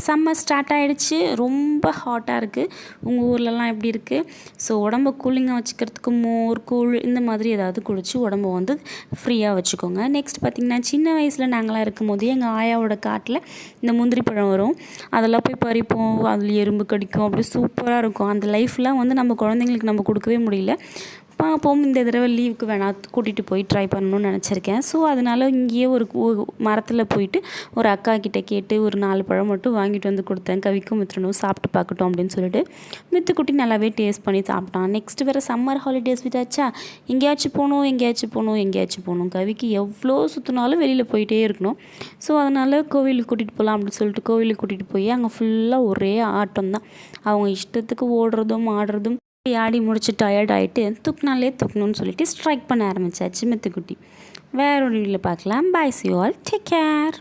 Summer start ஆகிடுச்சு. ரொம்ப ஹாட்டாக இருக்குது. உங்கள் ஊர்லலாம் எப்படி இருக்குது? ஸோ உடம்ப கூலிங்காக வச்சுக்கிறதுக்கு மோர், கூழ் இந்த மாதிரி ஏதாவது குடிச்சு உடம்ப வந்து ஃப்ரீயாக வச்சுக்கோங்க. நெக்ஸ்ட் பார்த்திங்கன்னா, சின்ன வயசில் நாங்களாம் இருக்கும்போது எங்கள் ஆயாவோட காட்டில் இந்த முந்திரி பழம் வரும். அதெல்லாம் போய் பறிப்போம். அதில் எறும்பு கடிக்கும். அப்படி சூப்பராக இருக்கும். அந்த லைஃப்லாம் வந்து நம்ம குழந்தைங்களுக்கு நம்ம கொடுக்கவே முடியல. பார்ப்போம், இந்த தடவை லீவுக்கு வேணால் கூட்டிகிட்டு போய் ட்ரை பண்ணணும்னு நினச்சிருக்கேன். ஸோ அதனால் இங்கேயே ஒரு மரத்தில் போயிட்டு ஒரு அக்கா கிட்டே கேட்டு ஒரு 4 பழம் மட்டும் வாங்கிட்டு வந்து கொடுத்தேன். கவிக்கும் மித்ரனும் சாப்பிட்டு பார்க்கட்டும் அப்படின்னு சொல்லிட்டு மித்துக்குட்டி நல்லாவே டேஸ்ட் பண்ணி சாப்பிட்டான். நெக்ஸ்ட் வேறு சம்மர் ஹாலிடேஸ் விட்டாச்சா, எங்கேயாச்சும் போகணும். கவிக்கு எவ்வளோ சுற்றினாலும் வெளியில் போயிட்டே இருக்கணும். ஸோ அதனால் கோவிலுக்கு கூட்டிகிட்டு போகலாம் அப்படின்னு சொல்லிட்டு கோவிலுக்கு கூட்டிகிட்டு போய் அங்கே ஃபுல்லாக ஒரே ஆட்டம் தான். அவங்க இஷ்டத்துக்கு ஓடுறதும் ஆடுறதும். ஆடி முடிச்சு டயர்ட் ஆகிட்டு தூக்கணும்னு சொல்லிட்டு ஸ்ட்ரைக் பண்ண ஆரம்பித்தாச்சு மித்துக்குட்டி. வேற ஒரு வீடியோவில் பார்க்கலாம். Bye, see you all, take care.